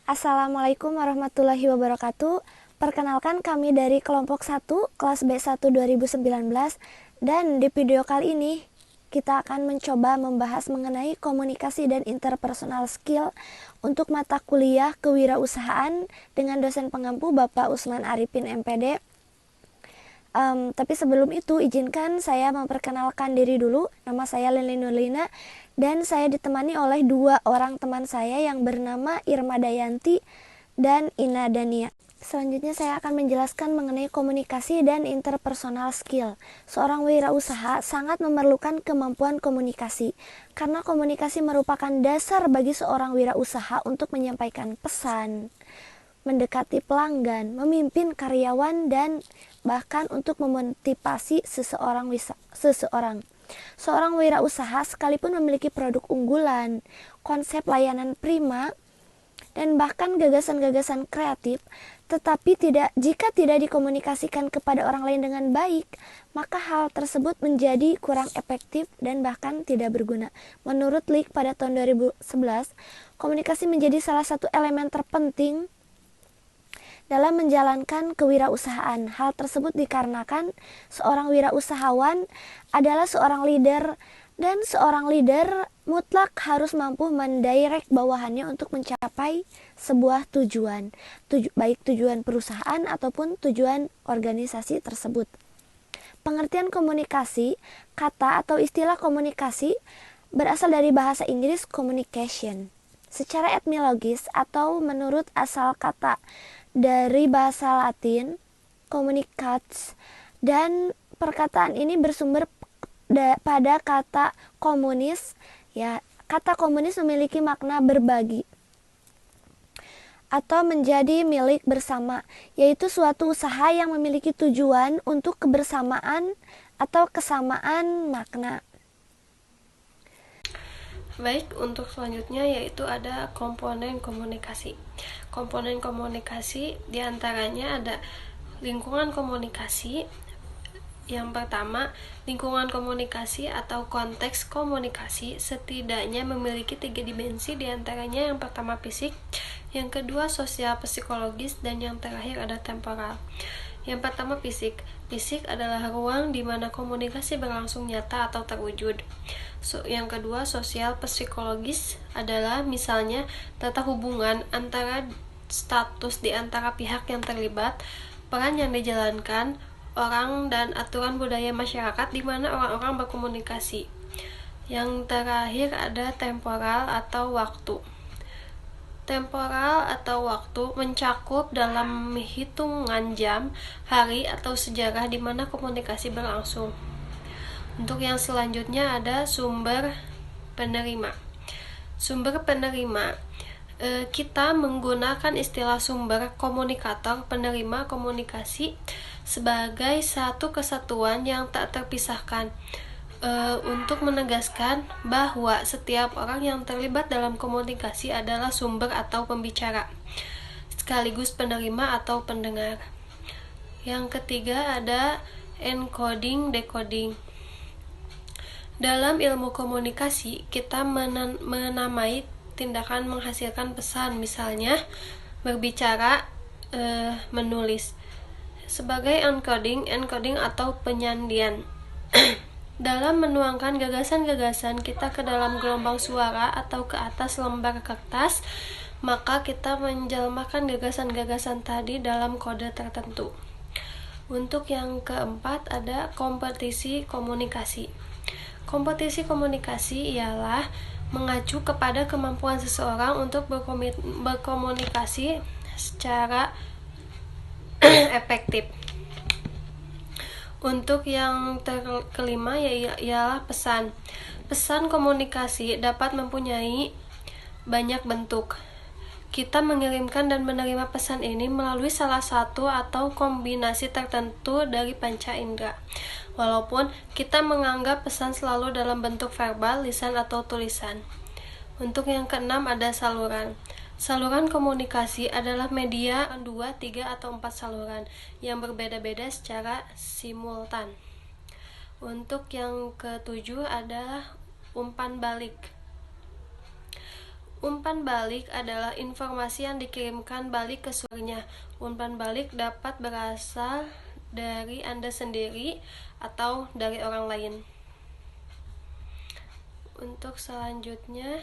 Assalamualaikum warahmatullahi wabarakatuh. Perkenalkan kami dari kelompok 1 kelas B1 2019 dan di video kali ini kita akan mencoba membahas mengenai komunikasi dan interpersonal skill untuk mata kuliah kewirausahaan dengan dosen pengampu Bapak Usman Arifin MPD. Tapi sebelum itu izinkan saya memperkenalkan diri dulu. Nama saya Lili Nurlina dan saya ditemani oleh dua orang teman saya yang bernama Irma Dayanti dan Ina Dania. Selanjutnya saya akan menjelaskan mengenai komunikasi dan interpersonal skill. Seorang wirausaha sangat memerlukan kemampuan komunikasi karena komunikasi merupakan dasar bagi seorang wirausaha untuk menyampaikan pesan, mendekati pelanggan, memimpin karyawan, dan bahkan untuk memotivasi seseorang. Seorang wirausaha sekalipun memiliki produk unggulan, konsep layanan prima, dan bahkan gagasan-gagasan kreatif, tetapi jika tidak dikomunikasikan kepada orang lain dengan baik, maka hal tersebut menjadi kurang efektif dan bahkan tidak berguna. Menurut Lick pada tahun 2011, komunikasi menjadi salah satu elemen terpenting dalam menjalankan kewirausahaan. Hal tersebut dikarenakan seorang wirausahawan adalah seorang leader dan seorang leader mutlak harus mampu mendirect bawahannya untuk mencapai sebuah tujuan, baik tujuan perusahaan ataupun tujuan organisasi tersebut. Pengertian komunikasi, kata atau istilah komunikasi berasal dari bahasa Inggris communication. Secara etimologis atau menurut asal kata dari bahasa Latin communicats, dan perkataan ini bersumber pada kata komunis. Ya, kata komunis memiliki makna berbagi atau menjadi milik bersama, yaitu suatu usaha yang memiliki tujuan untuk kebersamaan atau kesamaan makna. Baik, untuk selanjutnya yaitu ada komponen komunikasi. Komponen komunikasi diantaranya ada lingkungan komunikasi. Yang pertama, lingkungan komunikasi atau konteks komunikasi setidaknya memiliki 3 dimensi, diantaranya yang pertama fisik, yang kedua sosial psikologis, dan yang terakhir ada temporal. Yang pertama fisik. Fisik adalah ruang di mana komunikasi berlangsung nyata atau terwujud. Yang kedua sosial psikologis adalah misalnya tata hubungan antara status di antara pihak yang terlibat, peran yang dijalankan orang, dan aturan budaya masyarakat di mana orang-orang berkomunikasi. Yang terakhir ada temporal atau waktu. Temporal atau waktu mencakup dalam hitungan jam, hari, atau sejarah di mana komunikasi berlangsung. Untuk yang selanjutnya ada sumber penerima. Sumber penerima, kita menggunakan istilah sumber komunikator penerima komunikasi sebagai satu kesatuan yang tak terpisahkan, untuk menegaskan bahwa setiap orang yang terlibat dalam komunikasi adalah sumber atau pembicara, sekaligus penerima atau pendengar. Yang ketiga ada encoding decoding. Dalam ilmu komunikasi, kita menamai tindakan menghasilkan pesan, misalnya berbicara, menulis, sebagai encoding atau penyandian. Dalam menuangkan gagasan-gagasan kita ke dalam gelombang suara atau ke atas lembar kertas, maka kita menjelmakan gagasan-gagasan tadi dalam kode tertentu. Untuk yang keempat ada kompetisi komunikasi. Kompetisi komunikasi ialah mengacu kepada kemampuan seseorang untuk berkomunikasi secara efektif. Untuk yang kelima ialah pesan. Pesan komunikasi dapat mempunyai banyak bentuk. Kita mengirimkan dan menerima pesan ini melalui salah satu atau kombinasi tertentu dari panca indera. Walaupun kita menganggap pesan selalu dalam bentuk verbal, lisan, atau tulisan. Untuk yang keenam ada saluran. Saluran komunikasi adalah media 2, 3, atau 4 saluran yang berbeda-beda secara simultan. Untuk yang ketujuh adalah umpan balik. Umpan balik adalah informasi yang dikirimkan balik ke sumbernya. Umpan balik dapat berasal dari Anda sendiri atau dari orang lain. Untuk selanjutnya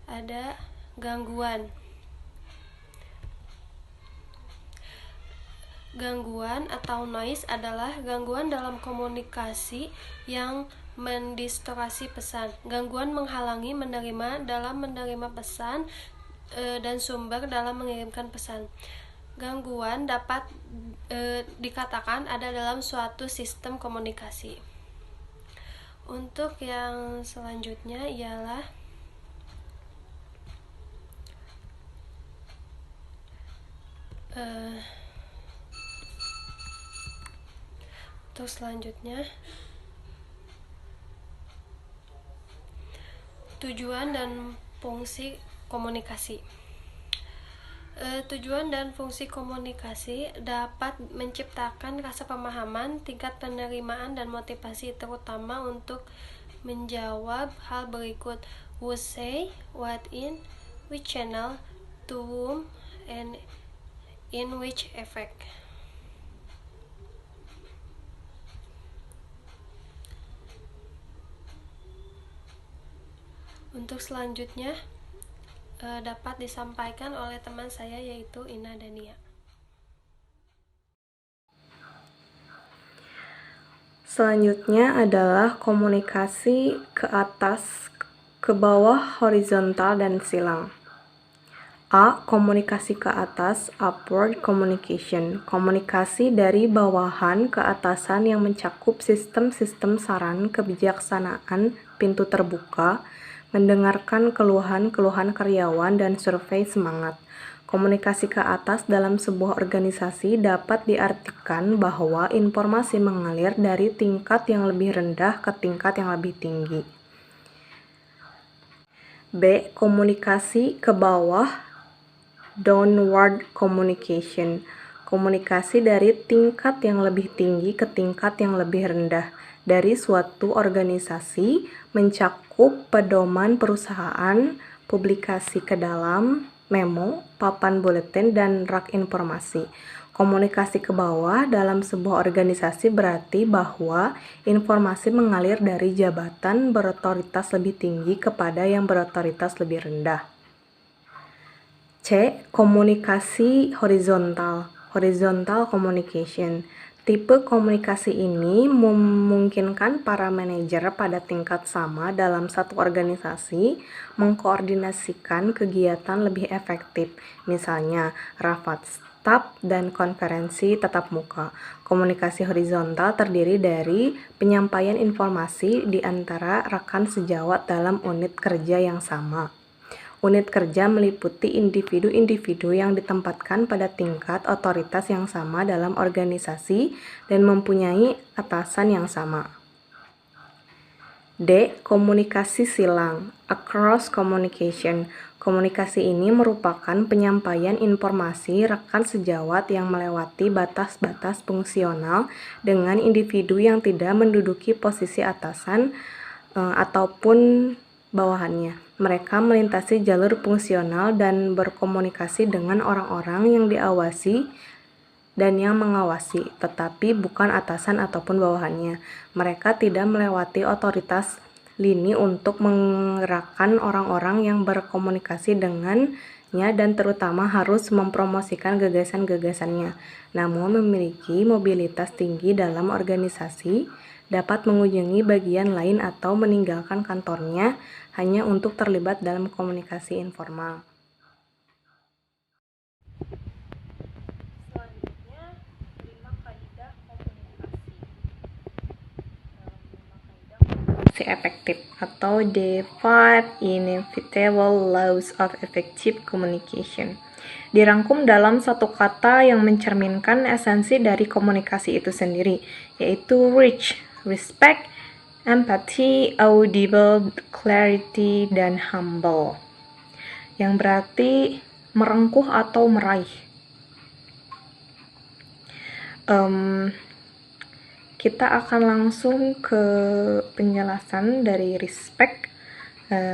ada gangguan. Gangguan atau noise adalah gangguan dalam komunikasi yang mendistorsi pesan. Gangguan menghalangi menerima dalam menerima pesan dan sumber dalam mengirimkan pesan. Gangguan dapat dikatakan ada dalam suatu sistem komunikasi. Untuk yang selanjutnya ialah tujuan dan fungsi komunikasi. Tujuan dan fungsi komunikasi dapat menciptakan rasa pemahaman, tingkat penerimaan, dan motivasi, terutama untuk menjawab hal berikut: who say, what in, which channel, to whom, and in which effect. Untuk selanjutnya dapat disampaikan oleh teman saya, yaitu Ina Dania. Selanjutnya adalah komunikasi ke atas, ke bawah, horizontal, dan silang. A. Komunikasi ke atas, upward communication. Komunikasi dari bawahan ke atasan yang mencakup sistem-sistem saran, kebijaksanaan, pintu terbuka, mendengarkan keluhan-keluhan karyawan, dan survei semangat. Komunikasi ke atas dalam sebuah organisasi dapat diartikan bahwa informasi mengalir dari tingkat yang lebih rendah ke tingkat yang lebih tinggi. B. Komunikasi ke bawah, downward communication. Komunikasi dari tingkat yang lebih tinggi ke tingkat yang lebih rendah dari suatu organisasi, mencakup pedoman perusahaan, publikasi ke dalam, memo, papan buletin, dan rak informasi. Komunikasi ke bawah dalam sebuah organisasi berarti bahwa informasi mengalir dari jabatan berotoritas lebih tinggi kepada yang berotoritas lebih rendah. C. Komunikasi horizontal, horizontal communication. Tipe komunikasi ini memungkinkan para manajer pada tingkat sama dalam satu organisasi mengkoordinasikan kegiatan lebih efektif, misalnya rapat staf dan konferensi tatap muka. Komunikasi horizontal terdiri dari penyampaian informasi di antara rekan sejawat dalam unit kerja yang sama. Unit kerja meliputi individu-individu yang ditempatkan pada tingkat otoritas yang sama dalam organisasi dan mempunyai atasan yang sama. D. Komunikasi silang, across communication. Komunikasi ini merupakan penyampaian informasi rekan sejawat yang melewati batas-batas fungsional dengan individu yang tidak menduduki posisi atasan ataupun bawahannya. Mereka melintasi jalur fungsional dan berkomunikasi dengan orang-orang yang diawasi dan yang mengawasi, tetapi bukan atasan ataupun bawahannya. Mereka tidak melewati otoritas lini untuk menggerakkan orang-orang yang berkomunikasi dengannya dan terutama harus mempromosikan gagasan-gagasannya. Namun memiliki mobilitas tinggi dalam organisasi, dapat mengunjungi bagian lain atau meninggalkan kantornya hanya untuk terlibat dalam komunikasi informal. Selanjutnya, 5 kaidah komunikasi efektif atau the 5 inevitable laws of effective communication. Dirangkum dalam satu kata yang mencerminkan esensi dari komunikasi itu sendiri, yaitu reach, respect, empathy, audible, clarity, dan humble, yang berarti merengkuh atau meraih. Kita akan langsung ke penjelasan dari respect.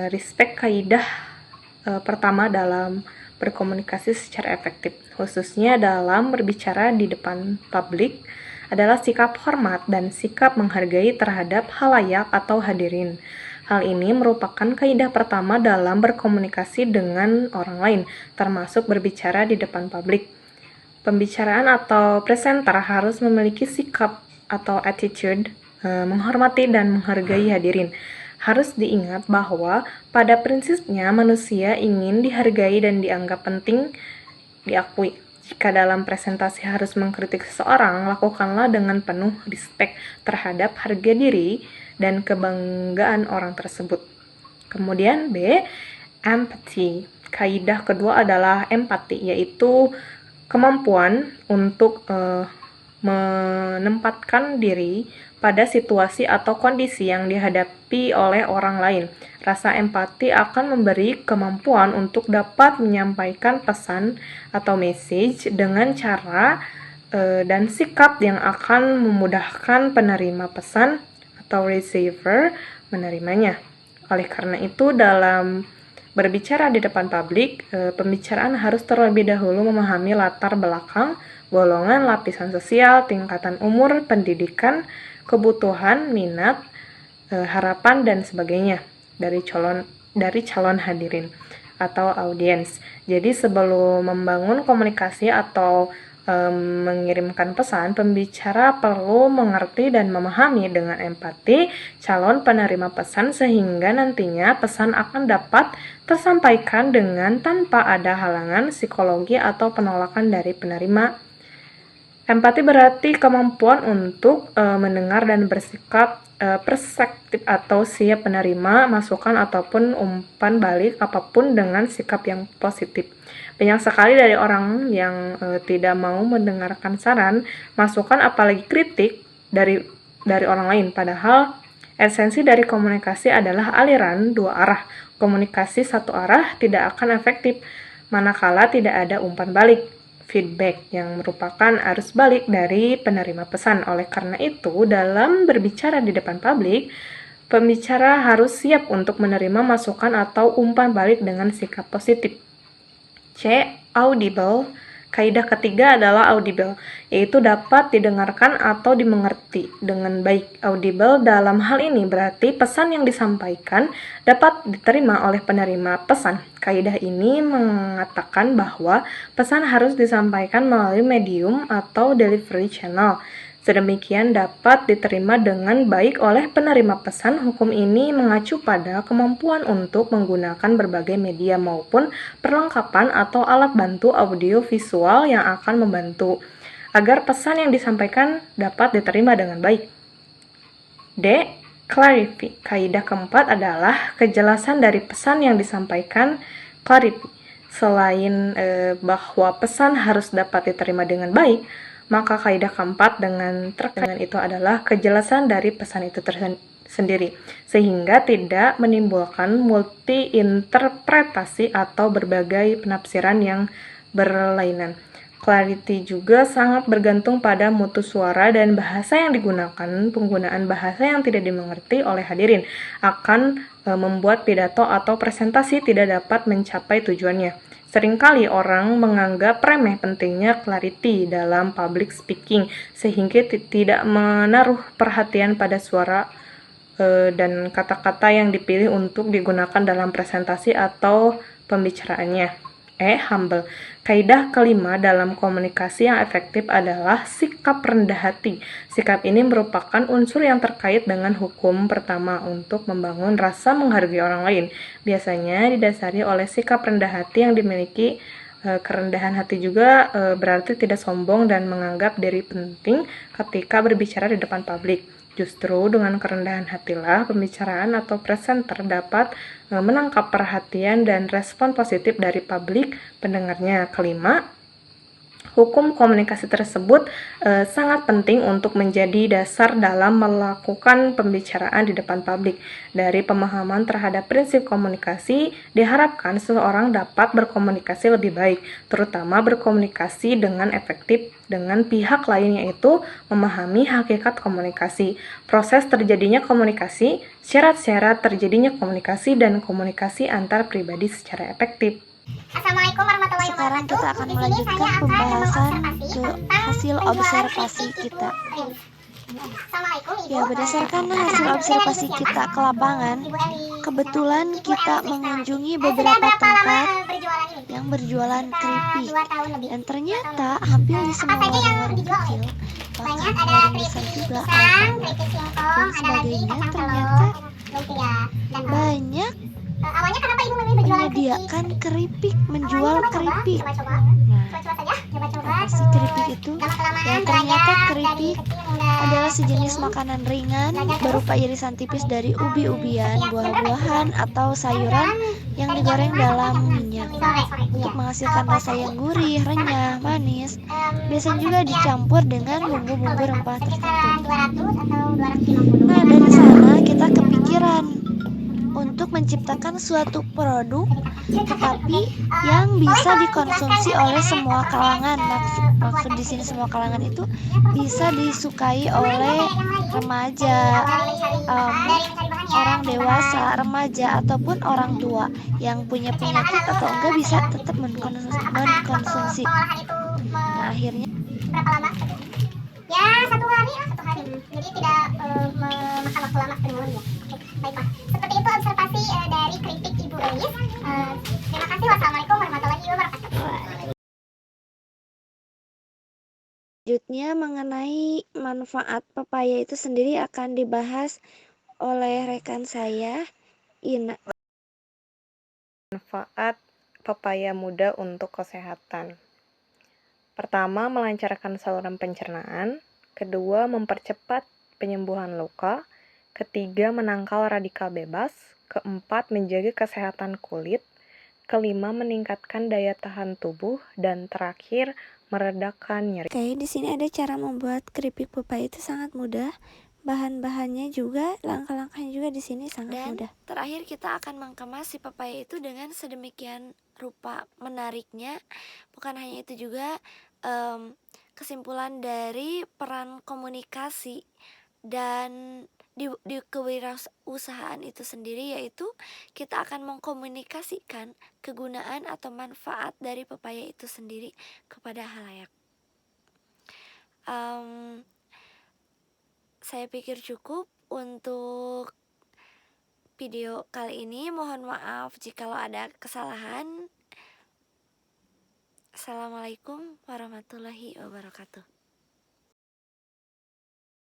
Respect kaidah pertama dalam berkomunikasi secara efektif, khususnya dalam berbicara di depan publik, adalah sikap hormat dan sikap menghargai terhadap khalayak atau hadirin. Hal ini merupakan kaidah pertama dalam berkomunikasi dengan orang lain, termasuk berbicara di depan publik. Pembicaraan atau presenter harus memiliki sikap atau attitude menghormati dan menghargai hadirin. Harus diingat bahwa pada prinsipnya manusia ingin dihargai dan dianggap penting diakui. Jika dalam presentasi harus mengkritik seseorang, lakukanlah dengan penuh respek terhadap harga diri dan kebanggaan orang tersebut. Kemudian B, empathy. Kaidah kedua adalah empati, yaitu kemampuan untuk menempatkan diri pada situasi atau kondisi yang dihadapi oleh orang lain. Rasa empati akan memberi kemampuan untuk dapat menyampaikan pesan atau message dengan cara dan sikap yang akan memudahkan penerima pesan atau receiver menerimanya. Oleh karena itu, dalam berbicara di depan publik, pembicaraan harus terlebih dahulu memahami latar belakang, golongan, lapisan sosial, tingkatan umur, pendidikan, kebutuhan, minat, harapan, dan sebagainya dari calon hadirin atau audiens. Jadi sebelum membangun komunikasi atau mengirimkan pesan, pembicara perlu mengerti dan memahami dengan empati calon penerima pesan sehingga nantinya pesan akan dapat tersampaikan dengan tanpa ada halangan psikologi atau penolakan dari penerima. Empati berarti kemampuan untuk mendengar dan bersikap perspektif atau siap menerima masukan ataupun umpan balik apapun dengan sikap yang positif. Banyak sekali dari orang yang tidak mau mendengarkan saran, masukan apalagi kritik dari orang lain. Padahal esensi dari komunikasi adalah aliran dua arah. Komunikasi satu arah tidak akan efektif manakala tidak ada umpan balik, feedback yang merupakan arus balik dari penerima pesan. Oleh karena itu, dalam berbicara di depan publik, pembicara harus siap untuk menerima masukan atau umpan balik dengan sikap positif. C. Audible. Kaidah ketiga adalah audible, yaitu dapat didengarkan atau dimengerti dengan baik. Audible dalam hal ini berarti pesan yang disampaikan dapat diterima oleh penerima pesan. Kaidah ini mengatakan bahwa pesan harus disampaikan melalui medium atau delivery channel. Sedemikian dapat diterima dengan baik oleh penerima pesan. Hukum ini mengacu pada kemampuan untuk menggunakan berbagai media maupun perlengkapan atau alat bantu audio visual yang akan membantu agar pesan yang disampaikan dapat diterima dengan baik. D. Clarity. Kaidah keempat adalah kejelasan dari pesan yang disampaikan. Clarity. Selain bahwa pesan harus dapat diterima dengan baik, maka kaidah keempat dengan itu adalah kejelasan dari pesan itu sendiri, sehingga tidak menimbulkan multi-interpretasi atau berbagai penafsiran yang berlainan. Clarity juga sangat bergantung pada mutu suara dan bahasa yang digunakan. Penggunaan bahasa yang tidak dimengerti oleh hadirin akan membuat pidato atau presentasi tidak dapat mencapai tujuannya. Seringkali orang menganggap remeh pentingnya clarity dalam public speaking, sehingga tidak menaruh perhatian pada suara dan kata-kata yang dipilih untuk digunakan dalam presentasi atau pembicaraannya. Humble. Kaidah kelima dalam komunikasi yang efektif adalah sikap rendah hati. Sikap ini merupakan unsur yang terkait dengan hukum pertama untuk membangun rasa menghargai orang lain. Biasanya didasari oleh sikap rendah hati yang dimiliki. Kerendahan hati juga berarti tidak sombong dan menganggap diri penting ketika berbicara di depan publik. Justru dengan kerendahan hatilah pembicaraan atau presenter dapat menangkap perhatian dan respon positif dari publik pendengarnya. Kelima, Hukum komunikasi tersebut sangat penting untuk menjadi dasar dalam melakukan pembicaraan di depan publik. Dari pemahaman terhadap prinsip komunikasi, diharapkan seseorang dapat berkomunikasi lebih baik, terutama berkomunikasi dengan efektif dengan pihak lain, yaitu memahami hakikat komunikasi, proses terjadinya komunikasi, syarat-syarat terjadinya komunikasi, dan komunikasi antar pribadi secara efektif. Assalamualaikum warahmatullahi Sekarang wabarakatuh. kita akan Di sini melanjutkan saya akan pembahasan mengobservasi ke tentang hasil penjualan observasi keripik kita. Ibu Elis. Assalamualaikum Ibu. Ya, berdasarkan hasil Perkenalkan dulu, observasi dengan Ibu kita siapa? ke lapangan, Ibu Elis. kebetulan Ibu kita Elis mengunjungi Rizky. beberapa Sudah berapa lama tempat berjualan ini? yang berjualan Sekitar keripik. 2 tahun lebih. Dan 2 tahun ternyata lebih. hampir di Apa semua saja yang warung-warung dijual kecil, ya? bahkan Banyak ada warung keripik besar juga, pisang, alfamart, keripik singkong, dan ada lagi sebagainya, kacang ternyata telur, lumpia, dan banyak awalnya kenapa Ibu memilih berjualan menyediakan keripik, Awalnya menjual keripik. coba-coba. Nah, Coba-coba saja, coba-coba. apa sih keripik itu? Lama-kelamaan Ya, ternyata belajar keripik dari kecil hingga adalah sejenis kesini. makanan ringan Belajar terus. berupa irisan tipis dari ubi-ubian, Setiap jam berapa buah-buahan, itu? atau sayuran yang Dari digoreng jam 5 dalam sampai jam 6 minyak sore. untuk Iya. menghasilkan Kalau rasa puasa yang ini gurih, sama. renyah, manis. Biasanya Omset juga setiap dicampur dengan berapa? bumbu-bumbu Kalau rempah tertentu. sekitaran 200 atau 250. Nah, Dengan dari modal sana dari kita awal kepikiran untuk menciptakan suatu produk, tetapi yang bisa dikonsumsi oleh semua kalangan. Maksud di sini semua kalangan itu bisa disukai oleh remaja, orang dewasa, remaja, ataupun orang tua yang punya penyakit atau enggak bisa tetap mengkonsumsi. Nah, akhirnya berapa lama? Ya 1 hari lah, 1 hari. Jadi tidak memakan waktu lama penemuan ya. Oke, baiklah. Seperti itu observasi dari kritik Ibu Elis. Terima kasih. Wassalamualaikum warahmatullahi wabarakatuh. selanjutnya mengenai manfaat pepaya itu sendiri akan dibahas oleh rekan saya, Ina. Manfaat pepaya muda untuk kesehatan. Pertama, melancarkan saluran pencernaan. Kedua, mempercepat penyembuhan luka. Ketiga, menangkal radikal bebas. Keempat, menjaga kesehatan kulit. Kelima, meningkatkan daya tahan tubuh. Dan terakhir, meredakan nyeri. Oke, di sini ada cara membuat keripik pepaya itu sangat mudah. Bahan-bahannya juga, langkah-langkahnya juga di sini sangat mudah. Terakhir kita akan mengemas si pepaya itu dengan sedemikian rupa menariknya. Bukan hanya itu juga, kesimpulan dari peran komunikasi dan di kewirausahaan itu sendiri, yaitu kita akan mengkomunikasikan kegunaan atau manfaat dari pepaya itu sendiri kepada halayak. Saya pikir cukup untuk video kali ini. Mohon maaf jikalau ada kesalahan. Assalamualaikum warahmatullahi wabarakatuh.